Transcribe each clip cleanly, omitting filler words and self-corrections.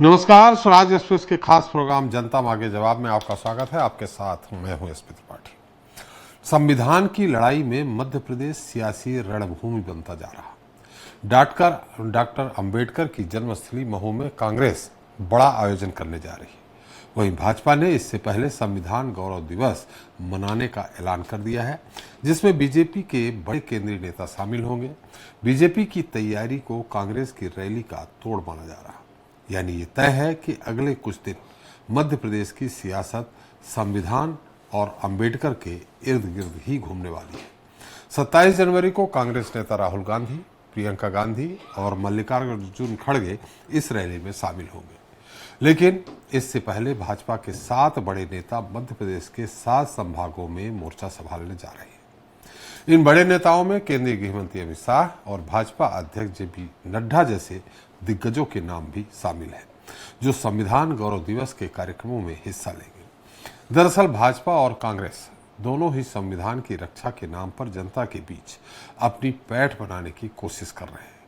नमस्कार, स्वराज एक्सप्रेस के खास प्रोग्राम जनता मांगे जवाब में आपका स्वागत है। आपके साथ मैं हूं एसपी त्रिपाठी। संविधान की लड़ाई में मध्य प्रदेश सियासी रणभूमि बनता जा रहा। डॉक्टर अंबेडकर की जन्मस्थली महू में कांग्रेस बड़ा आयोजन करने जा रही है। वहीं भाजपा ने इससे पहले संविधान गौरव दिवस मनाने का ऐलान कर दिया है, जिसमें बीजेपी के बड़े केंद्रीय नेता शामिल होंगे। बीजेपी की तैयारी को कांग्रेस की रैली का तोड़ माना जा रहा, यानी ये तय है कि अगले कुछ दिन मध्य प्रदेश की सियासत संविधान और अंबेडकर के इर्द गिर्द ही घूमने वाली है। 27 जनवरी को कांग्रेस नेता राहुल गांधी, प्रियंका गांधी और मल्लिकार्जुन खड़गे इस रैली में शामिल होंगे। लेकिन इससे पहले भाजपा के 7 बड़े नेता मध्य प्रदेश के 7 संभागों में मोर्चा संभालने जा रहे हैं। इन बड़े नेताओं में केंद्रीय गृह मंत्री अमित शाह और भाजपा अध्यक्ष जेपी नड्डा जैसे दिग्गजों के नाम भी शामिल हैं, जो संविधान गौरव दिवस के कार्यक्रमों में हिस्सा लेंगे। दरअसल भाजपा और कांग्रेस दोनों ही संविधान की रक्षा के नाम पर जनता के बीच अपनी पैठ बनाने की कोशिश कर रहे हैं।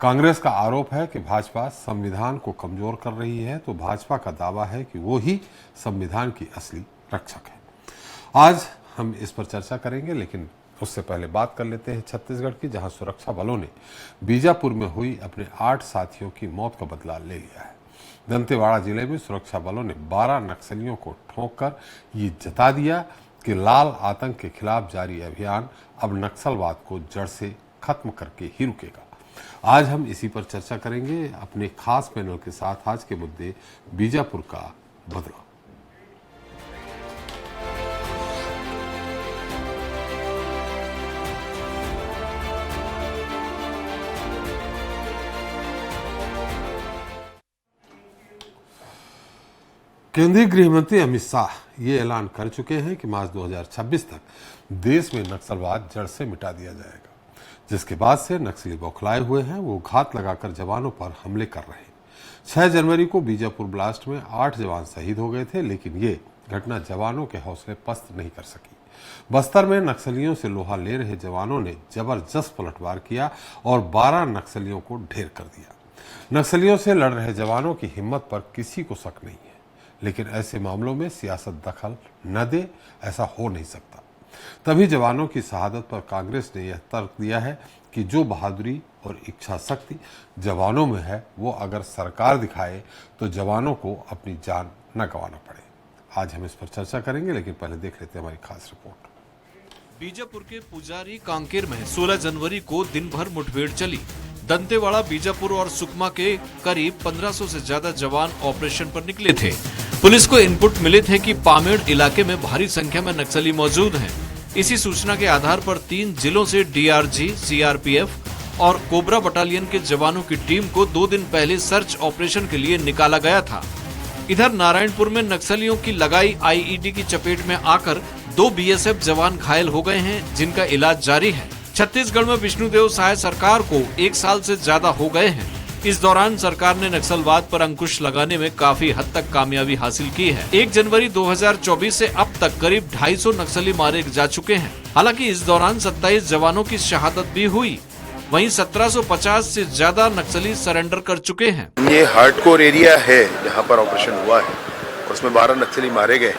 कांग्रेस का आरोप है कि भाजपा संविधान को कमजोर कर रही है, तो भाजपा का दावा है कि वो ही संविधान की असली रक्षक है। आज हम इस पर चर्चा करेंगे, लेकिन उससे पहले बात कर लेते हैं छत्तीसगढ़ की, जहां सुरक्षा बलों ने बीजापुर में हुई अपने 8 साथियों की मौत का बदला ले लिया है। दंतेवाड़ा जिले में सुरक्षा बलों ने 12 नक्सलियों को ठोंककर ये जता दिया कि लाल आतंक के खिलाफ जारी अभियान अब नक्सलवाद को जड़ से खत्म करके ही रुकेगा। आज हम इसी पर चर्चा करेंगे अपने खास पैनल के साथ। आज के मुद्दे बीजापुर का बदला। केंद्रीय गृह मंत्री अमित शाह ये ऐलान कर चुके हैं कि मार्च 2026 तक देश में नक्सलवाद जड़ से मिटा दिया जाएगा, जिसके बाद से नक्सली बौखलाए हुए हैं। वो घात लगाकर जवानों पर हमले कर रहे हैं। 6 जनवरी को बीजापुर ब्लास्ट में 8 जवान शहीद हो गए थे, लेकिन ये घटना जवानों के हौसले पस्त नहीं कर सकी। बस्तर में नक्सलियों से लोहा ले रहे जवानों ने जबरदस्त पलटवार किया और 12 नक्सलियों को ढेर कर दिया। नक्सलियों से लड़ रहे जवानों की हिम्मत पर किसी को शक नहीं है, लेकिन ऐसे मामलों में सियासत दखल न दे, ऐसा हो नहीं सकता। तभी जवानों की शहादत पर कांग्रेस ने यह तर्क दिया है कि जो बहादुरी और इच्छा शक्ति जवानों में है, वो अगर सरकार दिखाए तो जवानों को अपनी जान न गंवाना पड़े। आज हम इस पर चर्चा करेंगे, लेकिन पहले देख लेते हैं हमारी खास रिपोर्ट। बीजापुर के पुजारी कांकेर में 16 जनवरी को दिन भर मुठभेड़ चली। दंतेवाड़ा, बीजापुर और सुकमा के करीब 1500 से ज्यादा जवान ऑपरेशन पर निकले थे। पुलिस को इनपुट मिले थे कि पामेड़ इलाके में भारी संख्या में नक्सली मौजूद हैं। इसी सूचना के आधार पर 3 जिलों से डीआरजी, सीआरपीएफ और कोबरा बटालियन के जवानों की टीम को 2 दिन पहले सर्च ऑपरेशन के लिए निकाला गया था। इधर नारायणपुर में नक्सलियों की लगाई आईईडी की चपेट में आकर 2 बीएसएफ जवान घायल हो गए हैं, जिनका इलाज जारी है। छत्तीसगढ़ में विष्णुदेव साय सरकार को 1 साल से ज्यादा हो गए हैं। इस दौरान सरकार ने नक्सलवाद पर अंकुश लगाने में काफी हद तक कामयाबी हासिल की है। 1 जनवरी 2024 से अब तक करीब 250 नक्सली मारे जा चुके हैं। हालांकि इस दौरान 27 जवानों की शहादत भी हुई। वहीं 1750 से ज्यादा नक्सली सरेंडर कर चुके हैं। ये हार्डकोर एरिया है जहाँ पर ऑपरेशन हुआ है, उसमें 12 नक्सली मारे गए।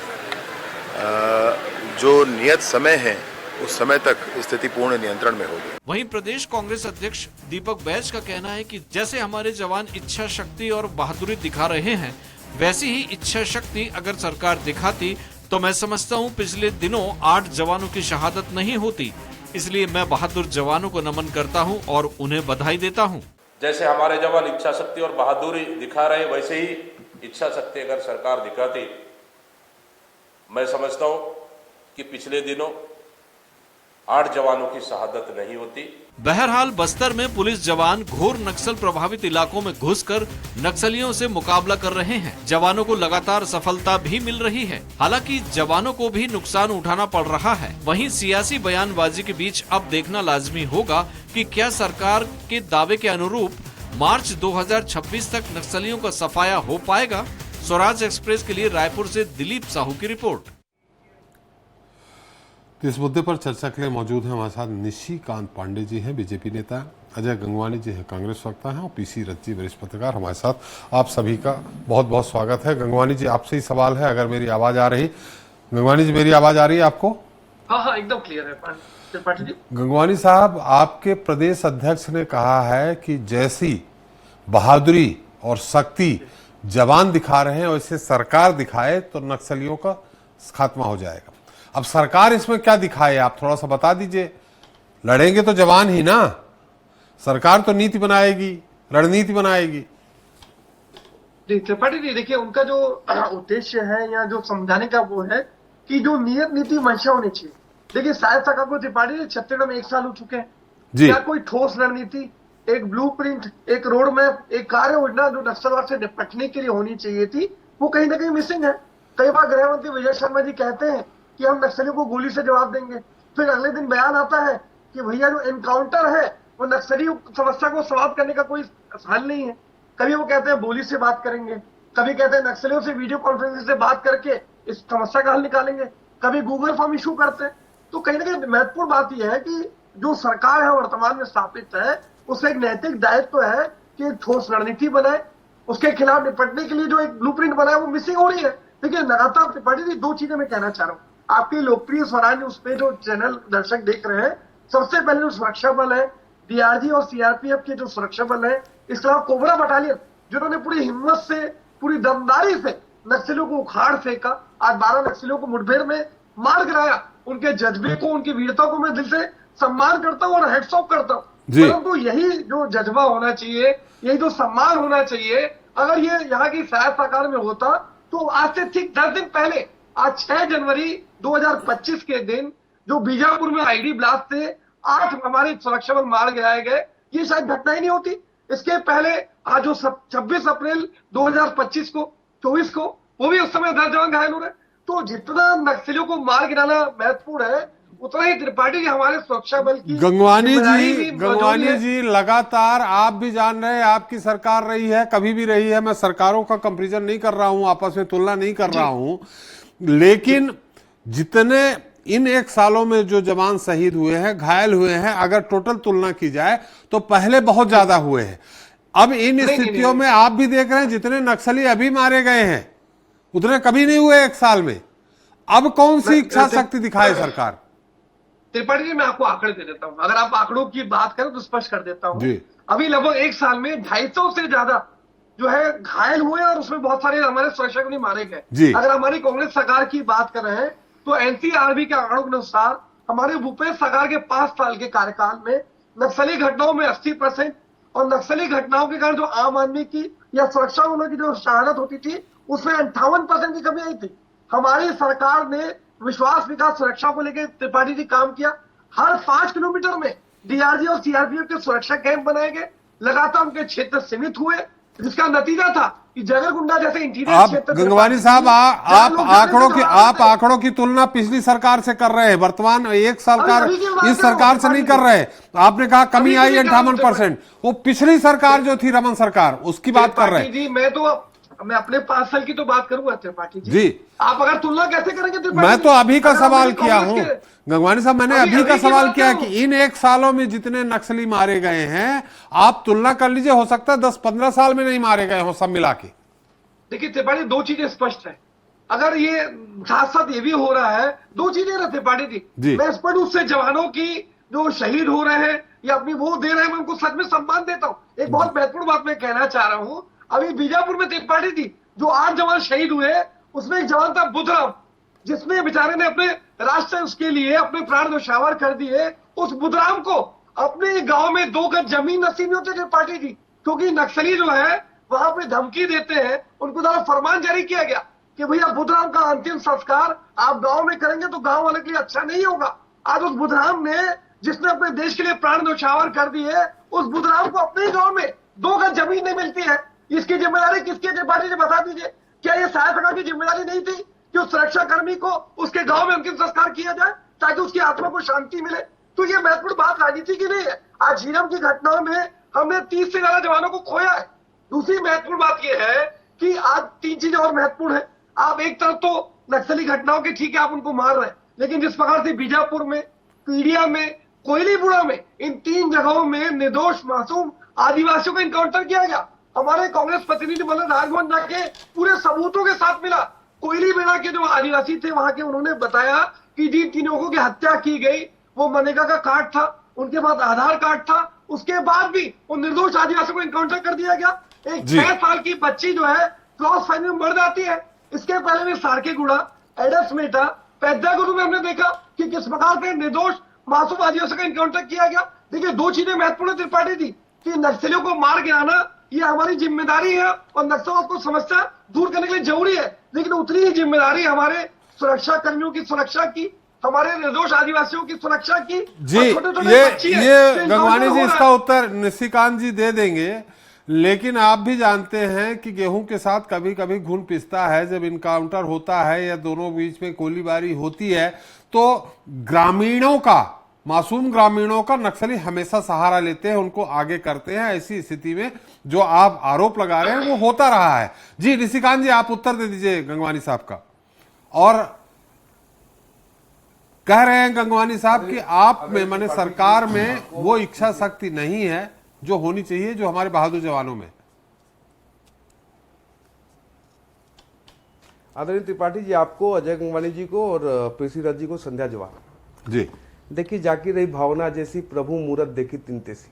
जो नियत समय है उस समय तक स्थिति पूर्ण नियंत्रण में होगी। वहीं प्रदेश कांग्रेस अध्यक्ष दीपक बैज का कहना है कि जैसे हमारे जवान इच्छा शक्ति और बहादुरी दिखा रहे हैं, वैसी ही इच्छा शक्ति अगर सरकार दिखाती तो मैं समझता हूं पिछले दिनों 8 जवानों की शहादत नहीं होती। इसलिए मैं बहादुर जवानों को नमन करता हूं और उन्हें बधाई देता हूं। जैसे हमारे जवान इच्छा शक्ति और बहादुरी दिखा रहे, वैसे ही इच्छा शक्ति अगर सरकार दिखाती, मैं समझता हूं कि पिछले दिनों 8 जवानों की शहादत नहीं होती। बहरहाल बस्तर में पुलिस जवान घोर नक्सल प्रभावित इलाकों में घुसकर नक्सलियों से मुकाबला कर रहे हैं। जवानों को लगातार सफलता भी मिल रही है। हालांकि जवानों को भी नुकसान उठाना पड़ रहा है। वहीं सियासी बयानबाजी के बीच अब देखना लाजमी होगा कि क्या सरकार के दावे के अनुरूप मार्च 2026 तक नक्सलियों का सफाया हो पाएगा। स्वराज एक्सप्रेस के लिए रायपुर से दिलीप साहू की रिपोर्ट। तो इस मुद्दे पर चर्चा के लिए मौजूद हैं हमारे साथ निशिकांत पांडे जी हैं, बीजेपी नेता, अजय गंगवानी जी हैं, कांग्रेस वक्ता हैं, और पीसी रथ जी वरिष्ठ पत्रकार हमारे साथ। आप सभी का बहुत बहुत स्वागत है। गंगवानी जी, आपसे ही सवाल है, अगर मेरी आवाज आ रही। गंगवानी जी, मेरी आवाज आ रही है आपको? हाँ, एकदम क्लियर है त्रिपाठी जी। गंगवानी साहब, आपके प्रदेश अध्यक्ष ने कहा है कि जैसी बहादुरी और शक्ति जवान दिखा रहे हैं वैसे सरकार दिखाए तो नक्सलियों का खात्मा हो जाएगा। अब सरकार इसमें क्या दिखाए, आप थोड़ा सा बता दीजिए। लड़ेंगे तो जवान ही ना, सरकार तो नीति बनाएगी, रणनीति बनाएगी। जी त्रिपाठी जी, देखिए उनका जो उद्देश्य है या जो समझाने का वो है कि जो नियत नीति मंशा होनी चाहिए। देखिए शायद तक आपको त्रिपाठी जी छत्तीसगढ़ में 1 साल हो चुके हैं जी। क्या कोई ठोस रणनीति, एक ब्लूप्रिंट, एक रोड मैप, एक कार्य योजना जो नक्सलवाद से निपटने के लिए होनी चाहिए थी, वो कहीं ना कहीं मिसिंग है। कई बार गृह मंत्री विजय शर्मा जी कहते हैं कि हम नक्सलियों को गोली से जवाब देंगे, फिर अगले दिन बयान आता है कि भैया जो एनकाउंटर है वो नक्सली समस्या को समाप्त करने का कोई हल नहीं है। कभी वो कहते हैं बोली से बात करेंगे, कभी कहते हैं नक्सलियों से वीडियो कॉन्फ्रेंसिंग से बात करके इस समस्या का हल निकालेंगे, कभी गूगल फॉर्म इशू करते हैं। तो कहीं ना कहीं महत्वपूर्ण बात यह है कि जो सरकार है वर्तमान में स्थापित है, उसका एक नैतिक दायित्व है कि एक ठोस रणनीति बनाए, उसके खिलाफ निपटने के लिए जो एक ब्लूप्रिंट बनाए वो मिसिंग हो रही है। देखिए लगातार त्रिपाठी जी 2 चीजें मैं कहना चाह रहा हूँ। आपके लोकप्रिय स्वराज न्यूज पे जो चैनल दर्शक देख रहे हैं, सबसे पहले जो सुरक्षा बल है, डीआरजी और सीआरपीएफ के जो सुरक्षा बल है, इसके अलावा कोबरा बटालियन जिन्होंने पूरी हिम्मत से, पूरी दमदारी से नक्सलियों को उखाड़ फेंका, आज 12 नक्सलियों को मुठभेड़ में मार गिराया, उनके जज्बे को, उनकी वीरता को मैं दिल से सम्मान करता हूँ और हेड्स ऑफ करता हूँ। परंतु यही जो जज्बा होना चाहिए, यही जो सम्मान होना चाहिए, अगर ये यहाँ की शायद साकार में होता तो आज से ठीक 10 दिन पहले, आज 6 जनवरी 2025 के दिन जो बीजापुर में आईडी ब्लास्ट से 8 हमारे सुरक्षा बल मार गिराए गए, ये शायद घटना ही नहीं होती। इसके पहले आज जो 26 अप्रैल 2025 को 24 को वो भी उस समय 10 जवान घायल हो रहे। तो जितना नक्सलियों को मार गिराना महत्वपूर्ण है, उतना ही त्रिपाठी जी हमारे सुरक्षा बल की गंगवानी जी लगातार आप भी जान रहे हैं, आपकी सरकार रही है, कभी भी रही है। मैं सरकारों का कंपैरिजन नहीं कर रहा हूं, आपस में तुलना नहीं कर रहा हूं, लेकिन जितने इन 1 सालों में जो जवान शहीद हुए हैं, घायल हुए हैं, अगर टोटल तुलना की जाए तो पहले बहुत ज्यादा हुए हैं। अब इन स्थितियों में आप भी देख रहे हैं जितने नक्सली अभी मारे गए हैं उतने कभी नहीं हुए 1 साल में। अब कौन सी इच्छा शक्ति दिखाए सरकार? त्रिपाठी जी मैं आपको आंकड़े दे देता हूं, अगर आप आंकड़ों की बात करें तो स्पष्ट कर देता हूं। अभी लगभग 1 साल में 250 से ज्यादा जो है घायल हुए और उसमें बहुत सारे हमारे सुरक्षाकर्मी मारे गए। अगर हमारी कांग्रेस सरकार की बात कर रहे हैं तो एनसीआरबी के आंकड़ों के अनुसार हमारे भूपेश सरकार के 5 साल के कार्यकाल में नक्सली घटनाओं में 80% और नक्सली घटनाओं के कारण जो आम आदमी की या सुरक्षा बलों की जो शहादत होती थी उसमें 58% की कमी आई थी। हमारी सरकार ने विश्वास विकास सुरक्षा को लेकर त्रिपाठी जी काम किया। हर 5 किलोमीटर में डीआरजी और सीआरपीएफ के सुरक्षा कैंप बनाए गए, लगातार उनके क्षेत्र सीमित हुए, जिसका नतीजा था कि जगरगुंडा जैसे इंटीरियर क्षेत्र। गंगवानी साहब, आप आंकड़ों की तुलना पिछली सरकार से कर रहे हैं, वर्तमान 1 साल का इस सरकार से नहीं कर रहे। आपने कहा कमी आई 58%, वो पिछली सरकार जो थी रमन सरकार, उसकी बात कर रहे हैं जी। मैं अपने 5 साल की तो बात करूंगा त्रिपाठी जी। आप अगर तुलना कैसे करेंगे? मैं तो अभी का सवाल किया हूं गंगवानी साहब, मैंने अभी का सवाल किया कि इन 1 सालों में जितने नक्सली मारे गए हैं आप तुलना कर लीजिए, हो सकता है 10-15 साल में नहीं मारे गए हो सब मिला के। देखिए त्रिपाठी 2 चीजें स्पष्ट है, अगर ये साथ साथ ये भी हो रहा है, 2 चीजें ना त्रिपाठी जी, मैं स्पष्ट रूप से जवानों की जो शहीद हो रहे हैं या अपनी वो दे रहे हैं, मैं उनको सच में सम्मान देता हूं। एक बहुत महत्वपूर्ण बात मैं कहना चाह रहा हूं, अभी बीजापुर में त्रिपाठी थी जो 8 जवान शहीद हुए, उसमें एक जवान था बुधराम, जिसने बेचारे ने अपने राष्ट्र उसके लिए अपने प्राण न्यौछावर कर दिए। उस बुधराम को अपने गांव में 2 गज जमीन नसीब नहीं होती त्रिपाठी जी, क्योंकि नक्सली जो है वहां पे धमकी देते हैं। उनको द्वारा फरमान जारी किया गया कि भैया बुधराम का अंतिम संस्कार आप गांव में करेंगे तो गांव वाले के लिए अच्छा नहीं होगा। आज उस बुधराम ने, जिसने अपने देश के लिए प्राण न्यौछावर कर दिए, उस बुधराम को अपने गांव में 2 गज जमीन नहीं मिलती है। इसकी जिम्मेदारी किसकी है त्रिपाठी जी बता दीजिए? क्या ये शायद सरकार की जिम्मेदारी नहीं थी कि उस सुरक्षा कर्मी को उसके गांव में अंतिम संस्कार किया जाए ताकि उसकी आत्मा को शांति मिले? तो ये महत्वपूर्ण बात राजनीति की नहीं है। आज झीरम की घटनाओं में हमने 30 से ज्यादा जवानों को खोया है। दूसरी महत्वपूर्ण बात यह है कि आज 3 चीजें और महत्वपूर्ण है। आप एक तरफ तो नक्सली घटनाओं के ठीक है आप उनको मार रहे हैं, लेकिन जिस प्रकार से बीजापुर में, पीडिया में, कोयलीपुरा में, इन 3 जगहों में निर्दोष मासूम आदिवासियों का इनकाउंटर किया गया। हमारे कांग्रेस प्रतिनिधि मंडल राजभवन जाके पूरे सबूतों के साथ मिला। कोयली बेड़ा के जो आदिवासी थे वहां के, उन्होंने बताया कि जिन 3 लोगों की हत्या की गई वो मनरेगा का कार्ड था, उनके पास आधार कार्ड था, उसके बाद भी उन निर्दोष आदिवासियों को इनकाउंटर कर दिया गया। एक 6 साल की बच्ची जो है क्रॉस फायर में मर जाती है। इसके पहले भी सारकेगुड़ा, एडस मेटा, पैदागुरु में हमने देखा कि किस प्रकार से निर्दोष मासूम आदिवासियों का इनकाउंटर किया गया। देखिए 2 चीजें महत्वपूर्ण त्रिपाठी थी कि नक्सलियों को मार गिराना ये हमारी जिम्मेदारी है और नक्सलवाद को समस्या दूर करने के लिए जरूरी है, लेकिन उतनी ही जिम्मेदारी हमारे सुरक्षा कर्मियों की सुरक्षा की, हमारे निर्दोष आदिवासियों की सुरक्षा की। जी, ये गंगवानी जी इसका उत्तर निशिकांत जी दे देंगे, लेकिन आप भी जानते हैं कि गेहूं के साथ कभी कभी घुन पिसता है। जब इनकाउंटर होता है या दोनों बीच में गोलीबारी होती है तो ग्रामीणों का, मासूम ग्रामीणों का नक्सली हमेशा सहारा लेते हैं, उनको आगे करते हैं। ऐसी स्थिति में जो आप आरोप लगा रहे हैं वो होता रहा है। जी निशिकांत जी, आप उत्तर दे दीजिए गंगवानी साहब का। और कह रहे हैं गंगवानी साहब कि आप में, माने सरकार में वो इच्छा शक्ति नहीं है जो होनी चाहिए, जो हमारे बहादुर जवानों में। आदरणीय त्रिपाठी जी, आपको, अजय गंगवानी जी को और पृथ्वीराज जी को संध्या जवाब। जी देखिए, जाकी रही भावना जैसी, प्रभु मूरत देखी तिनतेसी।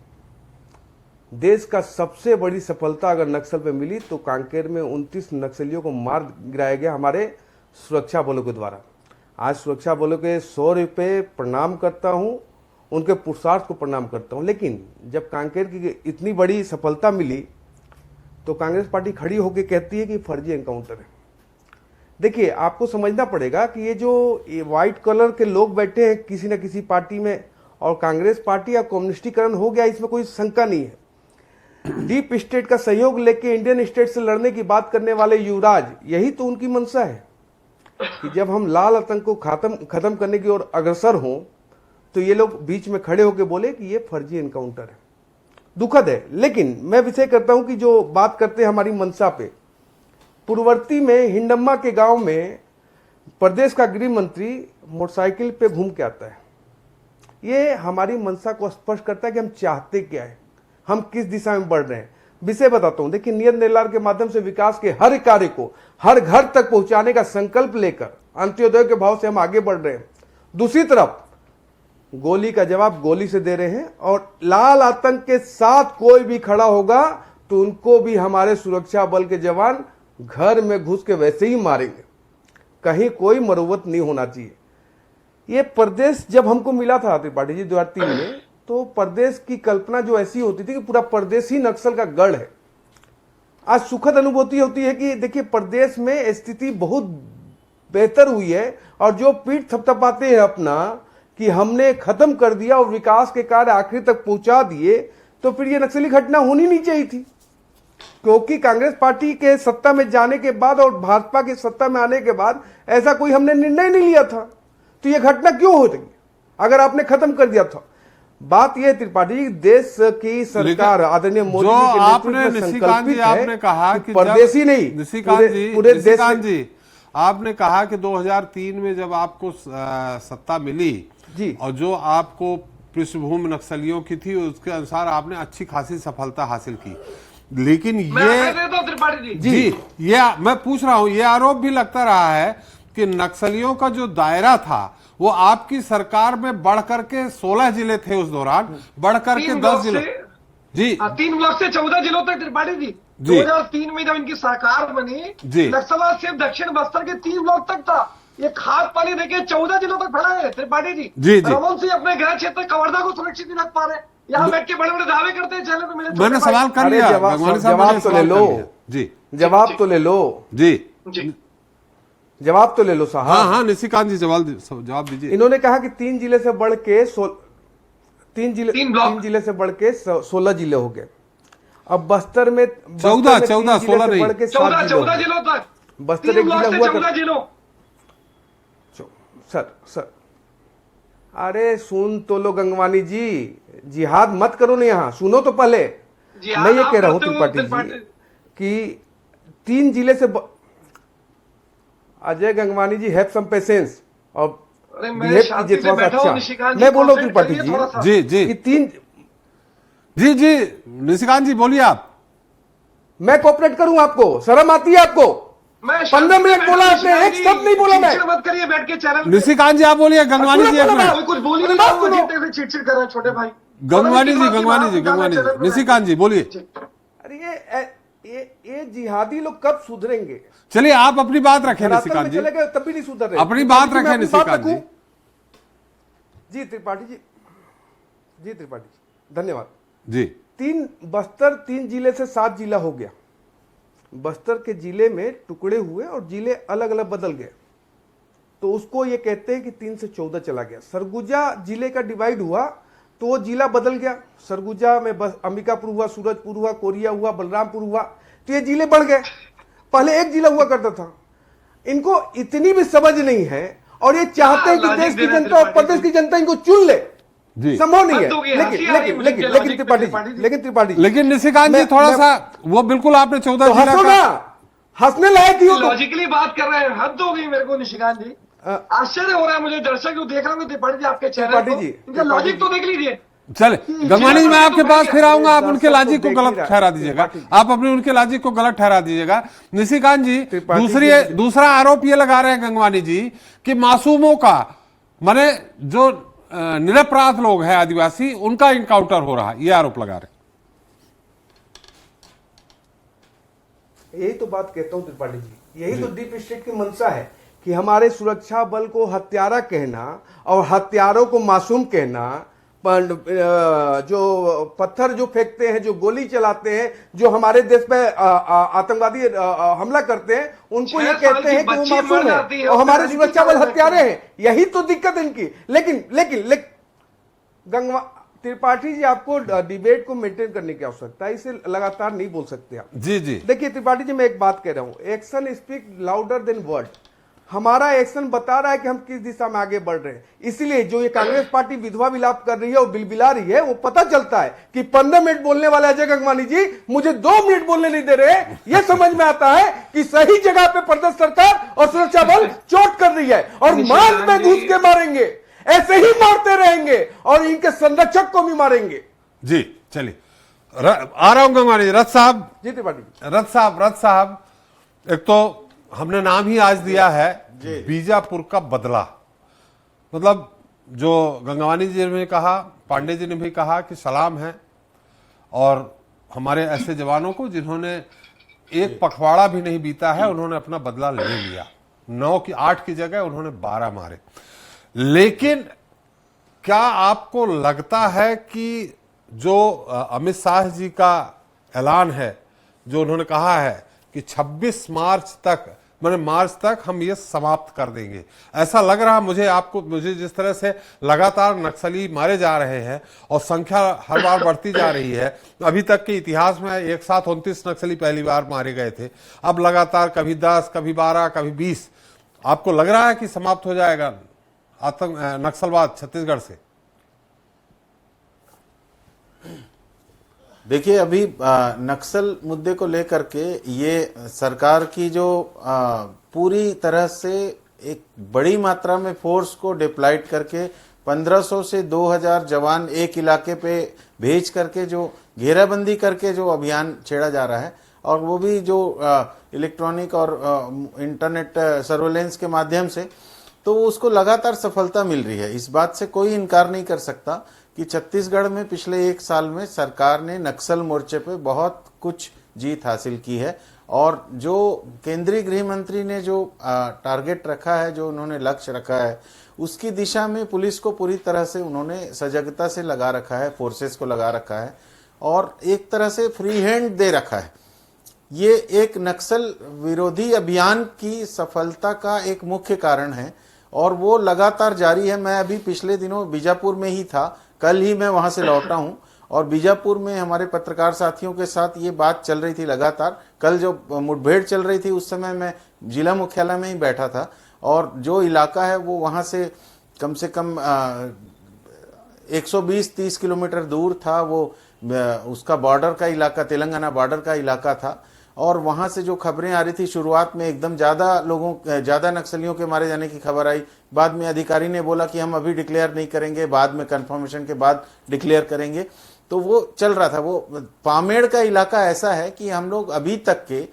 देश का सबसे बड़ी सफलता अगर नक्सल पे मिली तो कांकेर में 29 नक्सलियों को मार गिराया गया हमारे सुरक्षा बलों के द्वारा। आज सुरक्षा बलों के 100 रुपये प्रणाम करता हूं, उनके पुरुषार्थ को प्रणाम करता हूं। लेकिन जब कांकेर की इतनी बड़ी सफलता मिली तो कांग्रेस पार्टी खड़ी होकर कहती है कि फर्जी एनकाउंटर है। देखिए, आपको समझना पड़ेगा कि ये जो व्हाइट कलर के लोग बैठे हैं किसी न किसी पार्टी में, और कांग्रेस पार्टी या कम्युनिस्टीकरण हो गया, इसमें कोई शंका नहीं है। डीप स्टेट का सहयोग लेके इंडियन स्टेट से लड़ने की बात करने वाले युवराज, यही तो उनकी मंशा है कि जब हम लाल आतंक को खत्म करने की ओर अग्रसर हों तो ये लोग बीच में खड़े होकर बोले कि ये फर्जी एनकाउंटर है। दुखद है। लेकिन मैं विषय करता हूं कि जो बात करते हैं हमारी मंशा पे, पूर्ववर्ती में हिंडम्मा के गांव में प्रदेश का गृह मंत्री मोटरसाइकिल पे घूम के आता है। ये हमारी मंशा को स्पष्ट करता है कि हम चाहते क्या है, हम किस दिशा में बढ़ रहे हैं। विषय बताता हूं। देखिए, नियत निर्धारण के माध्यम से विकास के हर कार्य को हर घर तक पहुंचाने का संकल्प लेकर अंत्योदय के भाव से हम आगे बढ़ रहे हैं। दूसरी तरफ गोली का जवाब गोली से दे रहे हैं, और लाल आतंक के साथ कोई भी खड़ा होगा तो उनको भी हमारे सुरक्षा बल के जवान घर में घुस के वैसे ही मारेंगे। कहीं कोई मरुवत नहीं होना चाहिए। ये प्रदेश जब हमको मिला था त्रिपाठी जी 2003 में, तो प्रदेश की कल्पना जो ऐसी होती थी कि पूरा प्रदेश ही नक्सल का गढ़ है। आज सुखद अनुभूति होती है कि देखिए, प्रदेश में स्थिति बहुत बेहतर हुई है, और जो पीठ थपथपाते हैं अपना कि हमने खत्म कर दिया और विकास के कार्य आखिर तक पहुंचा दिए, तो फिर ये नक्सली घटना होनी नहीं चाहिए थी। क्योंकि कांग्रेस पार्टी के सत्ता में जाने के बाद और भाजपा की सत्ता में आने के बाद ऐसा कोई हमने निर्णय नहीं लिया था, तो यह घटना क्यों हो रही अगर आपने खत्म कर दिया था। बात यह त्रिपाठी, देश की सरकार आदरणीय मोदी जी के नेतृत्व में संकल्पित है। आपने कहा कि परदेशी नहीं, पूरे देश जी, आपने कहा कि 2003 में जब आपको सत्ता मिली जी, और जो आपको पृष्ठभूमि नक्सलियों की थी उसके अनुसार आपने अच्छी खासी सफलता हासिल की। लेकिन ये मैं पूछ रहा हूं, ये आरोप भी लगता रहा है कि नक्सलियों का जो दायरा था वो आपकी सरकार में बढ़ करके 16 जिले थे उस दौरान, बढ़ करके 10 जिले जी, 3 ब्लॉक से 14 जिलों तक त्रिपाठी जी। 2003 में जब इनकी सरकार बनी, नक्सलवाद सिर्फ दक्षिण बस्तर के 3 ब्लॉक तक था। ये खाद पानी देके 14 जिलों तक फैला है त्रिपाठी जी। रमन सिंह अपने गृह क्षेत्र कवर्धा को सुरक्षित नहीं रख पा रहे, यहाँ बैठ के बड़े बड़े दावे करते हैं चैनल पे। मैंने सवाल कर लिया, जवाब तो ले लो जी, जवाब तो ले लो जी, जवाब तो ले लो साहब। हाँ निशिकांत जी जवाब दीजिए। इन्होंने कहा कि 3 जिले से बढ़ के 3 जिले से बढ़ के 16 जिले हो गए। अब बस्तर में 14 16 नहीं, 14 जिलों तक बस्तर एक जिला हुआ 14 जिलों। सर अरे सुन तो लो गंगवानी जी, जिहाद मत करो ना, यहाँ सुनो तो पहले। मैं ये कह रहा हूं त्रिपाठी जी कि 3 जिले से अजय गंगवानी जी हैव सम पेशेंस, और अरे मैं बिहेव शांति कीजिए से थोड़ा सा बैठा हूं अच्छा। निशिकांत जी, मैं बोल रहा हूँ कॉन्सेंट्रेट त्रिपाठी करिए थोड़ा सा। जी जी कि तीन, जी जी निशिकांत जी बोलिए आप। मैं कोऑपरेट करूं आपको, शर्म आती है आपको? मैं 15 मिनट बोला आपने, एक शब्द नहीं बोला मैं। चिड़चिड़ मत करिए बैठ के चैनल पे। निशिकांत जी आप बोलिए, गंगवानी जी एक बोला मिनट। कोई कुछ बोल ही अरे नहीं बात रहा हूं, सुनो। अजीब तरह से चिड़चिड़ कर रहे हैं छोटे भाई। गंगवानी जी, पता नहीं किस गंगवानी बात जी, की बात गंगवानी चैनल जी, पे निशिकांत जी बोलिए। अरे ये जिहादी लोग कब सुधरेंगे? चलिए आप अपनी बात रखें धरातल निशिकांत में जी, चले गए तब भी नहीं सुधर रहे। अपनी बात मैं रखें अपनी बात निशिकांत जी। रखूं? जी त्रिपाठी जी, जी त्रिपाठी जी, धन्यवाद। जी बस्तर 3 जिले से 7 जिला हो गया। बस्तर के जिले में टुकड़े हुए और जिले अलग अलग बदल गए, तो उसको ये कहते हैं कि 3 से 14 चला गया। सरगुजा जिले का डिवाइड हुआ तो वो जिला बदल गया। सरगुजा में बस अंबिकापुर हुआ, सूरजपुर हुआ, कोरिया हुआ, बलरामपुर हुआ, तो ये जिले बढ़ गए। पहले एक जिला हुआ करता था। इनको इतनी भी समझ नहीं है और ये चाहते हैं कि देश की जनता और प्रदेश की जनता इनको चुन ले। जी संभव नहीं है। हद हो गई, हंसी आ रही है मुझे लेकिन लॉजिक पे त्रिपाठी जी, लेकिन निशिकांत जी मैं- थोड़ा मैं- सा वो बिल्कुल आपने 14 तो जिला हंसो का ना, हंसने लायक ही हो तो। लॉजिकली बात कर रहे हैं, हद हो गई मेरे को निशिकांत जी। आश्चर्य हो रहा है मुझे, दर्शक जो देख रहा हूँ त्रिपाठी जी आपके चैनल त्रिपाठी को, जी, इनका त्रिपाठी लॉजिक तो जी। देख लीजिए। चले गंगवानी जी, मैं आपके पास फिर आऊंगा, आप उनके दर्शक लॉजिक तो को देख ही गलत रहा है। ठहरा दीजिएगा, त्रिपाठी जी। आप अपने उनके लॉजिक को गलत ठहरा दीजिएगा। निशिकांत जी त्रिपाठी जी। दूसरा आरोप ये लगा रहे हैं गंगवानी जी कि मासूमों का, माने जो निरपराध लोग हैं आदिवासी, उनका इनकाउंटर हो रहा है, ये आरोप लगा रहे हैं। यही तो बात कहता हूं त्रिपाठी जी, यही तो डीप स्टेट की मंशा है कि हमारे सुरक्षा बल को हत्यारा कहना और हत्यारों को मासूम कहना, जो पत्थर जो फेंकते हैं, जो गोली चलाते हैं, जो हमारे देश पे आतंकवादी हमला करते हैं, उनको ये 6 साल कहते की हैं कि वो बच्ची मर मासूम जाती है है और और हमारे राजनीति सुरक्षा बल कर रहे हत्यारे हैं। हैं। यही तो दिक्कत है इनकी। लेकिन गंगवा त्रिपाठी जी, आपको डिबेट को मेंटेन करने की आवश्यकता है, इसे लगातार नहीं बोल सकते आप। जी जी देखिए त्रिपाठी जी, मैं एक बात कह रहा हूं, action speak louder than word. हमारा एक्शन बता रहा है कि हम किस दिशा में आगे बढ़ रहे हैं। इसलिए जो ये कांग्रेस पार्टी विधवा विलाप कर रही है और बिलबिला रही है, वो पता चलता है कि 15 मिनट बोलने वाले अजय गंगवानी जी मुझे 2 मिनट बोलने नहीं दे रहे। ये समझ में आता है कि सही जगह पे प्रदेश सरकार और सुरक्षा बल चोट कर रही है और मान में घुस के मारेंगे, ऐसे ही मारते रहेंगे और इनके संरक्षक को भी मारेंगे। जी चलिए आ रहा हूं गंगवानी जी। रथ साहब, जी त्रिपाठी जी, रथ साहब, एक तो हमने नाम ही आज दिया है बीजापुर का बदला। मतलब जो गंगवानी जी ने कहा, पांडे जी ने भी कहा कि सलाम है, और हमारे ऐसे जवानों को जिन्होंने एक पखवाड़ा भी नहीं बीता है, उन्होंने अपना बदला ले लिया। 8 की जगह उन्होंने 12 मारे। लेकिन क्या आपको लगता है कि जो अमित शाह जी का ऐलान है, जो उन्होंने कहा है कि 26 मार्च तक हम ये समाप्त कर देंगे, ऐसा लग रहा मुझे जिस तरह से लगातार नक्सली मारे जा रहे हैं और संख्या हर बार बढ़ती जा रही है। अभी तक के इतिहास में एक साथ 29 नक्सली पहली बार मारे गए थे, अब लगातार कभी 10, कभी 12, कभी 20। आपको लग रहा है कि समाप्त हो जाएगा नक्सलवाद छत्तीसगढ़ से? देखिए, अभी नक्सल मुद्दे को लेकर के ये सरकार की जो पूरी तरह से एक बड़ी मात्रा में फोर्स को डिप्लॉयड करके 1500 से 2000 जवान एक इलाके पे भेज करके जो घेराबंदी करके जो अभियान छेड़ा जा रहा है, और वो भी जो इलेक्ट्रॉनिक और इंटरनेट सर्वेलेंस के माध्यम से, तो उसको लगातार सफलता मिल रही है। इस बात से कोई इनकार नहीं कर सकता कि छत्तीसगढ़ में पिछले 1 साल में सरकार ने नक्सल मोर्चे पे बहुत कुछ जीत हासिल की है। और जो केंद्रीय गृह मंत्री ने जो टारगेट रखा है, जो उन्होंने लक्ष्य रखा है, उसकी दिशा में पुलिस को पूरी तरह से उन्होंने सजगता से लगा रखा है, फोर्सेस को लगा रखा है और एक तरह से फ्री हैंड दे रखा है। ये एक नक्सल विरोधी अभियान की सफलता का एक मुख्य कारण है और वो लगातार जारी है। मैं अभी पिछले दिनों बीजापुर में ही था, कल ही मैं वहां से लौटा हूं और बीजापुर में हमारे पत्रकार साथियों के साथ ये बात चल रही थी लगातार। कल जो मुठभेड़ चल रही थी उस समय मैं जिला मुख्यालय में ही बैठा था और जो इलाका है वो वहां से कम 120-30 किलोमीटर दूर था। वो उसका बॉर्डर का इलाका, तेलंगाना बॉर्डर का इलाका था और वहां से जो खबरें आ रही थी शुरुआत में एकदम ज्यादा नक्सलियों के मारे जाने की खबर आई। बाद में अधिकारी ने बोला कि हम अभी डिक्लेयर नहीं करेंगे, बाद में कंफर्मेशन के बाद डिक्लेयर करेंगे। तो वो चल रहा था। वो पामेड़ का इलाका ऐसा है कि हम लोग अभी तक के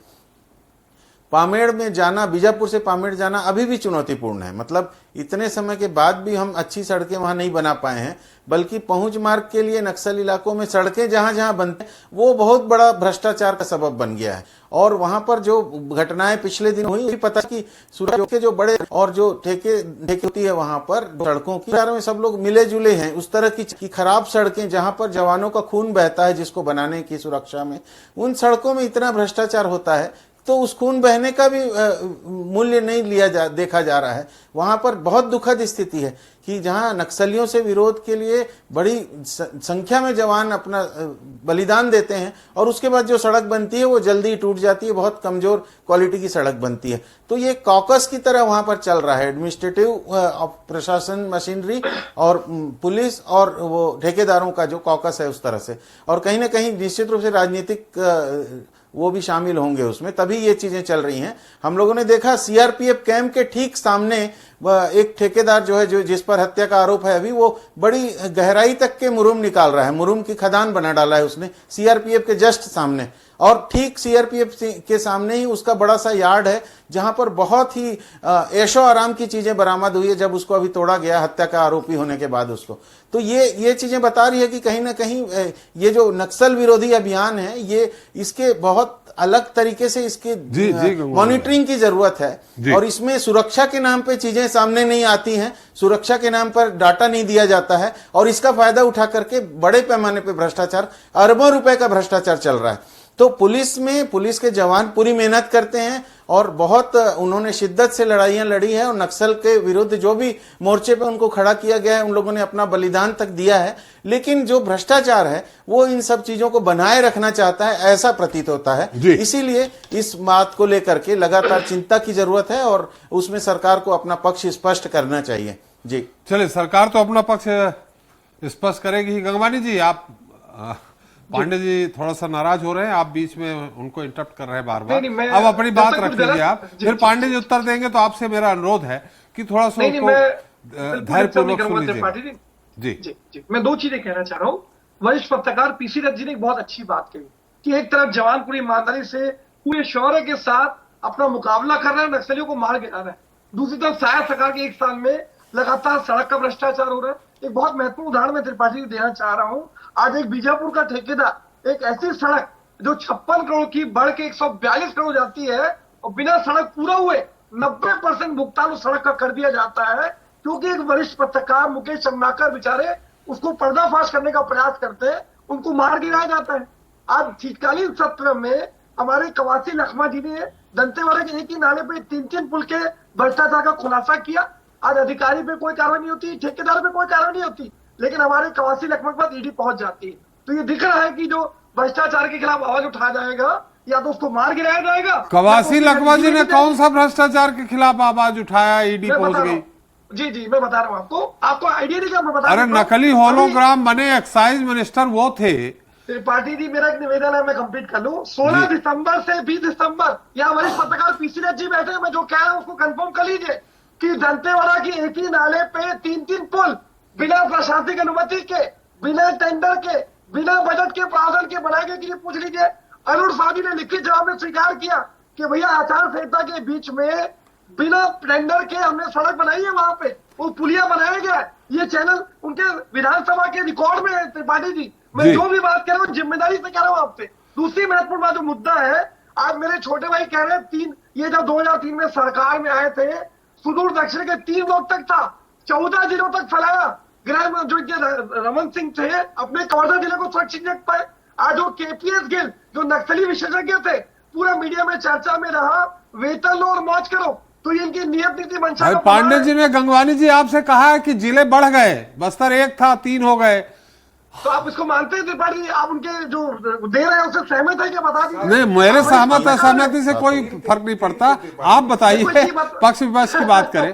पामेड़ में जाना, बीजापुर से पामेड़ जाना अभी भी चुनौतीपूर्ण है। मतलब इतने समय के बाद भी हम अच्छी सड़कें वहां नहीं बना पाए हैं, बल्कि पहुंच मार्ग के लिए नक्सल इलाकों में सड़कें जहां जहां बनते हैं वो बहुत बड़ा भ्रष्टाचार का सबब बन गया है। और वहां पर जो घटनाएं पिछले दिन हुई, पता कि सुरक्षा के जो बड़े और जो ठेके होती है वहां पर सड़कों की में सब लोग मिले जुले हैं। उस तरह की खराब सड़कें जहां पर जवानों का खून बहता है जिसको बनाने की सुरक्षा में, उन सड़कों में इतना भ्रष्टाचार होता है तो उस खून बहने का भी मूल्य नहीं देखा जा रहा है। वहां पर बहुत दुखद स्थिति है कि जहां नक्सलियों से विरोध के लिए बड़ी संख्या में जवान अपना बलिदान देते हैं और उसके बाद जो सड़क बनती है वो जल्दी टूट जाती है, बहुत कमजोर क्वालिटी की सड़क बनती है। तो ये कॉकस की तरह वहां पर चल रहा है। एडमिनिस्ट्रेटिव प्रशासन मशीनरी और पुलिस और वो ठेकेदारों का जो कॉकस है उस तरह से, और कहीं ना कहीं निश्चित रूप से राजनीतिक वो भी शामिल होंगे उसमें, तभी ये चीजें चल रही हैं। हम लोगों ने देखा सीआरपीएफ कैंप के ठीक सामने एक ठेकेदार जो है जिस पर हत्या का आरोप है, अभी वो बड़ी गहराई तक के मुरुम निकाल रहा है, मुरुम की खदान बना डाला है उसने सीआरपीएफ के जस्ट सामने। और ठीक सीआरपीएफ के सामने ही उसका बड़ा सा यार्ड है जहां पर बहुत ही ऐशो आराम की चीजें बरामद हुई है जब उसको अभी तोड़ा गया हत्या का आरोपी होने के बाद उसको। तो ये चीजें बता रही है कि कहीं ना कहीं ये जो नक्सल विरोधी अभियान है ये इसके बहुत अलग तरीके से इसकी मॉनिटरिंग की जरूरत है। और इसमें सुरक्षा के नाम पे चीजें सामने नहीं आती हैं, सुरक्षा के नाम पर डाटा नहीं दिया जाता है और इसका फायदा उठा करके बड़े पैमाने पे भ्रष्टाचार, अरबों रुपए का भ्रष्टाचार चल रहा है। तो पुलिस के जवान पूरी मेहनत करते हैं और बहुत उन्होंने शिद्दत से लड़ाइयां लड़ी है और नक्सल के विरुद्ध जो भी मोर्चे पे उनको खड़ा किया गया है उन लोगों ने अपना बलिदान तक दिया है। लेकिन जो भ्रष्टाचार है वो इन सब चीजों को बनाए रखना चाहता है, ऐसा प्रतीत होता है। इसीलिए इस बात को लेकर के लगातार चिंता की जरूरत है और उसमें सरकार को अपना पक्ष स्पष्ट करना चाहिए। जी चलिए, सरकार तो अपना पक्ष स्पष्ट करेगी। गंगवानी जी, आप पांडे जी थोड़ा सा नाराज हो रहे हैं, आप बीच में उनको इंटरप्ट कर रहे हैं बार बार। अब अपनी बात रख लीजिए आप, फिर पांडे जी उत्तर देंगे। तो आपसे मेरा अनुरोध है कि थोड़ा सा धैर्यपूर्वक सुन लीजिए। जी, मैं दो चीजें कहना चाह रहा हूँ। वरिष्ठ पत्रकार पीसी दत्त जी ने एक बहुत अच्छी बात कही कि एक तरफ जवान पूरी ईमानदारी से पूरे शौर्य के साथ अपना मुकाबला कर रहे हैं, नक्सलियों को मार गिरा रहा है। दूसरी तरफ शायद सरकार के एक साल में लगातार सड़क का भ्रष्टाचार हो रहा है। एक बहुत महत्वपूर्ण उदाहरण मैं त्रिपाठी जी देना चाह रहा हूँ। आज एक बीजापुर का ठेकेदार एक ऐसी सड़क जो 56 करोड़ की बढ़ के 142 करोड़ जाती है और बिना सड़क पूरा हुए 90% भुगतान उस सड़क का कर दिया जाता है, क्योंकि एक वरिष्ठ पत्रकार मुकेश चंद्रकर बेचारे उसको पर्दाफाश करने का प्रयास करते हैं, उनको मार गिराया जाता है। आज शीतकालीन सत्र में हमारे कवासी लखमा जी ने दंतेवाड़ा के एक ही नाले पे 3-3 पुल के भ्रष्टाचार का खुलासा किया। आज अधिकारी पे कोई कार्रवाई नहीं होती, ठेकेदार पे कोई कार्रवाई नहीं होती, लेकिन हमारे कवासी लखमा के पास ईडी पहुंच जाती है। तो ये दिख रहा है कि जो भ्रष्टाचार के खिलाफ आवाज उठाया जाएगा या तो उसको मार गिराया जाएगा। कवासी लखमा जी ने कौन सा भ्रष्टाचार के खिलाफ आवाज उठाया? ईडी पहुंच गई। जी मैं बता रहा हूँ आपको आइडिया नहीं क्या मैं बता। अरे नकली होलोग्राम बने, एक्साइज मिनिस्टर वो थे। त्रिपाठी जी, मेरा एक निवेदन है, मैं कंप्लीट कर लूं। 16 दिसंबर से 20 दिसंबर यहाँ वरिष्ठ पत्रकार पीसी दत्त जी बैठे, मैं जो कह रहा हूँ उसको कंफर्म कर लीजिए कि दंतेवाड़ा की एक ही नाले पे 3-3 पुल बिना प्रशासनिक अनुमति के, बिना टेंडर के, बिना बजट के, प्रावधान के बनाए गए। कि पूछ लीजिए, अरुण साहब ने लिखित जवाब में स्वीकार किया कि भैया आचार संहिता के बीच में बिना टेंडर के हमने सड़क बनाई है, वहां पे वो पुलिया बनाया गया है। ये चैनल उनके विधानसभा के रिकॉर्ड में है। त्रिपाठी जी, मैं जो भी बात कर रहा हूँ जिम्मेदारी से कह रहा हूँ आपसे। दूसरी महत्वपूर्ण बात जो मुद्दा है, आज मेरे छोटे भाई कह रहे हैं ये जब 2003 में सरकार में आए थे, सुदूर दक्षिण के 3 लोग तक था, 14 जिलों तक फैलाया। गृह जो रमन सिंह थे अपने कवर्धा जिले को सुरक्षित रख पाए। आज जो केपीएस गिल जो नक्सली विशेषज्ञ थे, पूरा मीडिया में चर्चा में रहा, वेतन लो और मौज करो। तो ये इनकी नियत नीति मंशा। पांडे जी ने, गंगवानी जी आपसे कहा है कि जिले बढ़ गए, बस्तर 1 था 3 हो गए, तो आप इसको मानते हैं त्रिपाठी जी? आप उनके जो दे रहे हैं उससे सहमत है क्या? बता दीजिए। नहीं, मेरे सहमत है, सहमति से कोई फर्क नहीं पड़ता। आप बताइए, पक्ष विपक्ष की बात करें।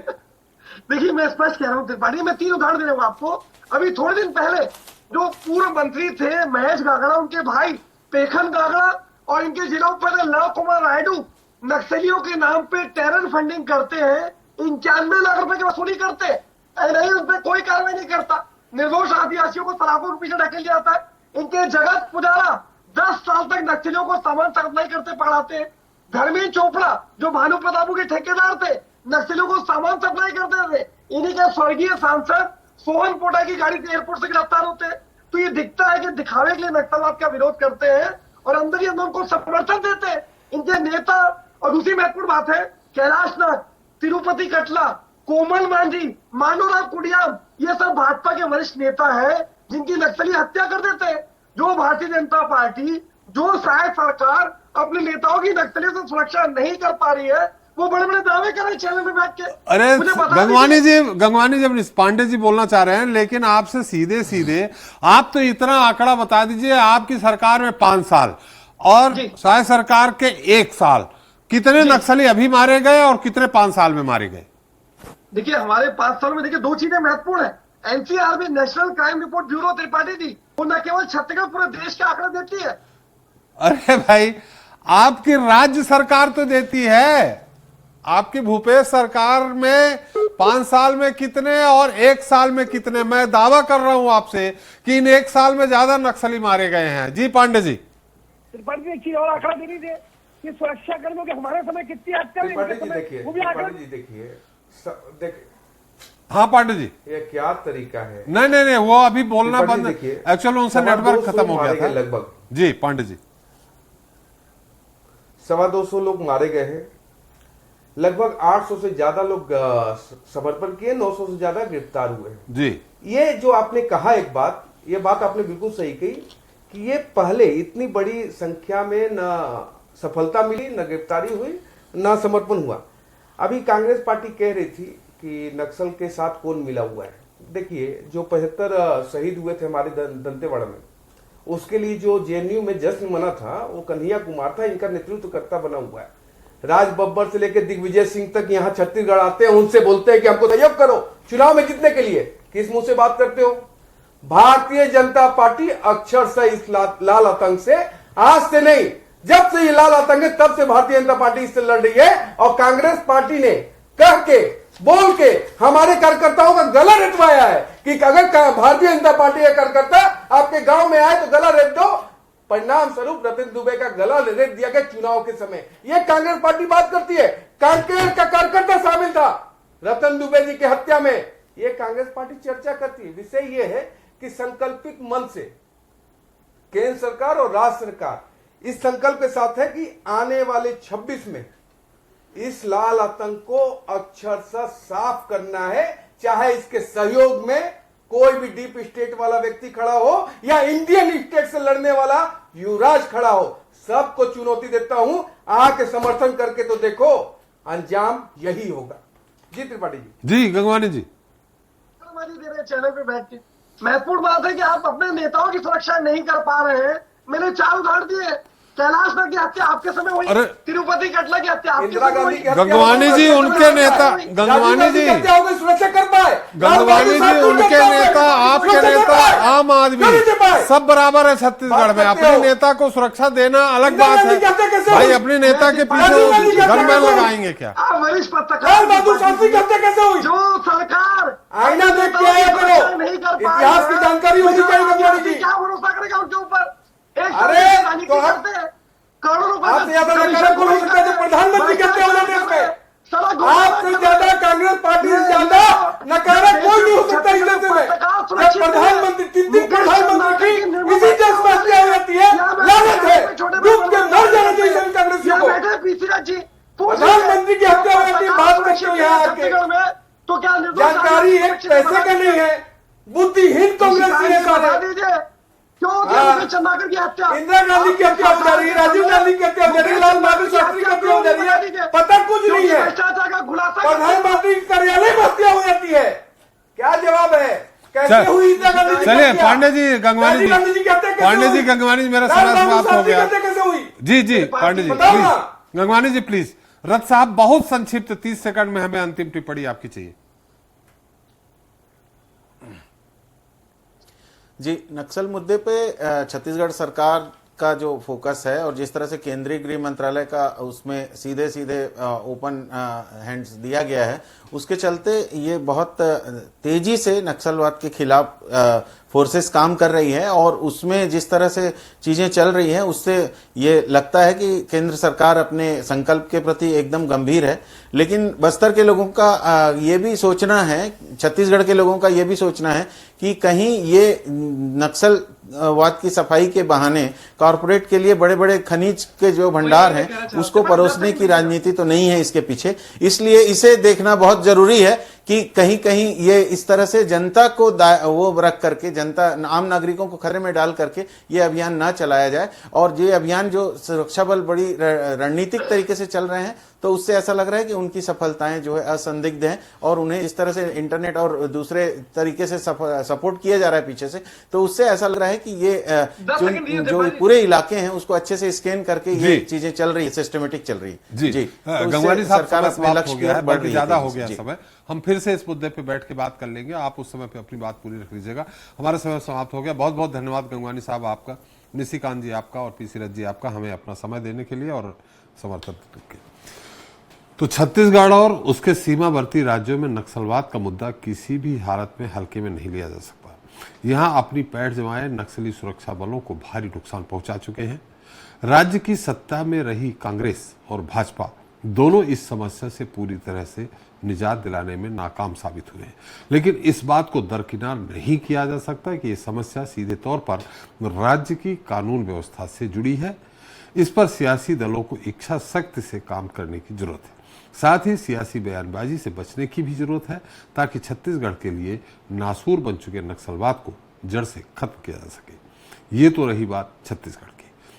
देखिए, मैं स्पष्ट कह रहा हूँ त्रिपाठी, मैं 3 उदाहरण दे रहा हूँ आपको। अभी थोड़े दिन पहले जो पूर्व मंत्री थे महेश गागड़ा, उनके भाई पेखन गागड़ा और इनके जिलों पर लव कुमार नायडू नक्सलियों के नाम पे टेरर फंडिंग करते हैं, 91 लाख रुपए की वसूली करते हैं, नहीं उस पर कोई कार्रवाई नहीं करता, निर्दोष आदिवासियों को सलाखों के पीछे ढकेल दिया जाता है। इनके जगत पुजारा 10 साल तक नक्सलियों को सामान सप्लाई करते पकड़ाते हैं। धर्मेंद्र चोपड़ा जो भानु प्रतापू के ठेकेदार थे, नक्सलियों को सामान सप्लाई करते थे। इन्हीं के स्वर्गीय सांसद सोहन पोटा की गाड़ी से एयरपोर्ट से गिरफ्तार होते हैं। तो ये दिखता है कि दिखावे के लिए नक्सलवाद का विरोध करते हैं और अंदर ही अंदर उनको समर्थन देते हैं इनके नेता। और दूसरी महत्वपूर्ण बात है, कैलाश नाथ, तिरुपति कटला, कोमल मांझी, मानूराव कुडियाम, ये सब भाजपा के वरिष्ठ नेता है जिनकी नक्सली हत्या कर देते हैं। जो भारतीय जनता पार्टी, जो शायद सरकार अपने नेताओं की नक्सलियों से सुरक्षा नहीं कर पा रही है, वो बड़े बड़े दावे कर रहे हैं चैनल में बैठ के। अरे मुझे बता गंगवानी जी अपनी पांडे जी बोलना चाह रहे हैं, लेकिन आपसे सीधे सीधे आप तो इतना आंकड़ा बता दीजिए, आपकी सरकार में 5 साल और जी। शायद सरकार के 1 साल कितने नक्सली अभी मारे गए और कितने 5 साल में मारे गए? देखिए हमारे 5 साल में देखिए 2 चीजें महत्वपूर्ण है। एनसीआर में National Crime Report Bureau Tripathi ji, वो न केवल छत्तीसगढ़ पूरे देश के आंकड़े देती है। अरे भाई, आपकी राज्य सरकार तो देती है। आपकी भूपेश सरकार में 5 साल में कितने और 1 साल में कितने, मैं दावा कर रहा हूं आपसे कि इन 1 साल में ज्यादा नक्सली मारे गए हैं। जी पांडे जी। त्रिपाठी जी एक चीज और आंकड़ा दे दीजिए कि सुरक्षा कर्मियों के हमारे समय कितनी हत्या हुई, त्रिपाठी इनके जी समय देखिए, वो भी आंकड़ा त्रिपाठी जी देखिए, हाँ पांडे जी, ये क्या तरीका है? नहीं, वो अभी बोलना त्रिपाठी बंद, देखिए, एक्चुअली उनसे 250 नेटवर्क खत्म हो गया मारे था गए लगभग। जी पांडे जी, 250 लोग मारे गए हैं, लगभग 800 से ज्यादा लोग समर्पण किए, 900 से ज्यादा गिरफ्तार हुए हैं। जी ये जो आपने कहा एक बात, ये बात आपने बिल्कुल सही कही कि ये पहले इतनी बड़ी संख्या में न सफलता मिली, न गिरफ्तारी हुई, न समर्पण हुआ। अभी कांग्रेस पार्टी कह रही थी कि नक्सल के साथ कौन मिला हुआ है। देखिए, जो 75 शहीद हुए थे हमारे दंतेवाड़ा में, उसके लिए जो जेएनयू में जश्न मना था वो कन्हैया कुमार था, इनका नेतृत्वकर्ता बना हुआ है। राज बब्बर से लेकर दिग्विजय सिंह तक यहाँ छत्तीसगढ़ आते हैं, उनसे बोलते हैं कि हमको सहयोग करो चुनाव में जीतने के लिए। किस मुंह से बात करते हो? भारतीय जनता पार्टी अक्षर से इस लाल आतंक से, आज से नहीं, जब से ये लाल आतंक है तब से भारतीय जनता पार्टी इससे लड़ रही है। और कांग्रेस पार्टी ने कह के बोल के हमारे कार्यकर्ताओं का गला रेतवाया है कि अगर भारतीय जनता पार्टी का कार्यकर्ता आपके गांव में आए तो गला रेत दो। परिणाम स्वरूप रतन दुबे का गला रेत दिया गया चुनाव के समय। यह कांग्रेस पार्टी बात करती है। कांकेर का कार्यकर्ता शामिल था रतन दुबे जी की हत्या में। यह कांग्रेस पार्टी चर्चा करती है। विषय यह है कि संकल्पित मन से केंद्र सरकार और राज्य सरकार इस संकल्प के साथ है कि आने वाले 26 में इस लाल आतंक को अक्षरशः साफ करना है, चाहे इसके सहयोग में कोई भी डीप स्टेट वाला व्यक्ति खड़ा हो या इंडियन स्टेट से लड़ने वाला युवराज खड़ा हो, सबको चुनौती देता हूं। आके समर्थन करके तो देखो, अंजाम यही होगा। जी त्रिपाठी जी। गंगवानी जी। दे रहे चैनल पे बैठ के महत्वपूर्ण बात है कि आप अपने नेताओं की सुरक्षा नहीं कर पा रहे हैं। मैंने 4 उदाहरण दिए। कैलाश नाथ की हत्या आपके समय हुई, तिरुपति कटला की हत्या आपके समय हुई। गंगवानी जी उनके नेता, गंगवानी जी सुरक्षा कर पाए, गंगवानी जी उनके नेता, आपके नेता, आम आदमी सब बराबर है छत्तीसगढ़ में। अपने नेता को सुरक्षा देना अलग बात है भाई। अपने नेता के पीछे गनमैन लगाएंगे क्या? वरिष्ठ पत्रकार जो सरकार आईना देख के आया करो, नहीं कर पा इतिहास की जानकारी होनी चाहिए गंगवानी जी। क्या भरोसा करेगा उनके ऊपर? अरे तो करोड़ों रुपए आपसे ज्यादा नकारा कौन हो सकता है? प्रधानमंत्री कहते हैं देश में आपसे ज्यादा, कांग्रेस पार्टी से ज्यादा नकारा कोई नहीं हो सकता इस देश में। जब प्रधानमंत्री 3 प्रधानमंत्री की इसी देश में हत्या हो जाती है, लानत है, डूब के मर जाना चाहिए सभी कांग्रेसियों को। प्रधानमंत्री की हत्या हो जाती है, बात करते हो यहाँ आके। तो क्या जानकारी एक पैसे का नहीं है, बुद्धिहीन कांग्रेसी नेता है। चंद्रशेखर की हत्या, इंदिरा गांधी की हत्या हो जा रही है, राजीव गांधी की हत्या हो जा रही है, लाल बहादुर शास्त्री की हत्या हो जा रही है, पता कुछ नहीं है। भ्रष्टाचार का खुलासा प्रधानमंत्री कार्यालय में हत्या हो जाती है। क्या जवाब है? कैसे हुई इंदिरा गांधी की चलिए हत्या? पांडे जी, गंगवानी जी, पांडे जी, गंगवानी जी, मेरा समय समाप्त हो गया। कैसे हुई? जी पांडे जी बताओ प्लीज, ना। गंगवानी जी प्लीज। रथ साहब बहुत संक्षिप्त 30 सेकंड में हमें अंतिम टिप्पणी आपकी चाहिए। जी, नक्सल मुद्दे पे छत्तीसगढ़ सरकार का जो फोकस है और जिस तरह से केंद्रीय गृह मंत्रालय का उसमें सीधे सीधे ओपन हैंड्स दिया गया है, उसके चलते ये बहुत तेजी से नक्सलवाद के खिलाफ फोर्सेस काम कर रही है और उसमें जिस तरह से चीजें चल रही हैं उससे ये लगता है कि केंद्र सरकार अपने संकल्प के प्रति एकदम गंभीर है। लेकिन बस्तर के लोगों का ये भी सोचना है, छत्तीसगढ़ के लोगों का ये भी सोचना है कि कहीं ये नक्सलवाद की सफाई के बहाने कॉरपोरेट के लिए बड़े बड़े खनिज के जो भंडार हैं उसको परोसने की राजनीति तो नहीं है इसके पीछे। इसलिए इसे देखना बहुत जरूरी है कि कहीं कहीं ये इस तरह से जनता को वो रख करके, जनता आम नागरिकों को खतरे में डाल करके ये अभियान ना चलाया जाए। और ये अभियान जो सुरक्षा बल बड़ी रणनीतिक तरीके से चल रहे हैं तो उससे ऐसा लग रहा है कि उनकी सफलताएं जो है असंदिग्ध हैं और उन्हें इस तरह से इंटरनेट और दूसरे तरीके से सपोर्ट किया जा रहा है पीछे से, तो उससे ऐसा लग रहा है कि ये जो पूरे इलाके हैं उसको अच्छे से स्कैन करके ये चीजें चल रही है, सिस्टमेटिक चल रही है। जी गंगवानी साहब, सरकार अपने लक्ष्य की ओर बढ़ रही है। ज्यादा हो गया समय, हम फिर से इस मुद्दे पे बैठ के बात कर लेंगे। आप उस समय पे अपनी बात पूरी रख लीजिएगा। हमारा समय समाप्त हो गया। बहुत बहुत धन्यवाद गंगवानी साहब आपका, निशिकांत जी आपका और पीसी रथ जी आपका, हमें अपना समय देने के लिए और समर्थन देने के लिए। तो छत्तीसगढ़ और उसके सीमावर्ती राज्यों में नक्सलवाद का मुद्दा किसी भी हालत में हल्के में नहीं लिया जा सकता। यहां अपनी पैठ जमाए नक्सली सुरक्षा बलों को भारी नुकसान पहुंचा चुके हैं। राज्य की सत्ता में रही कांग्रेस और भाजपा दोनों इस समस्या से पूरी तरह से निजात दिलाने में नाकाम साबित हुए हैं। लेकिन इस बात को दरकिनार नहीं किया जा सकता कि यह समस्या सीधे तौर पर राज्य की कानून व्यवस्था से जुड़ी है। इस पर सियासी दलों को इच्छा शक्ति से काम करने की जरूरत है। साथ ही सियासी बयानबाजी से बचने की भी जरूरत है ताकि छत्तीसगढ़ के लिए नासूर बन चुके नक्सलवाद को जड़ से खत्म किया जा सके। ये तो रही बात छत्तीसगढ़।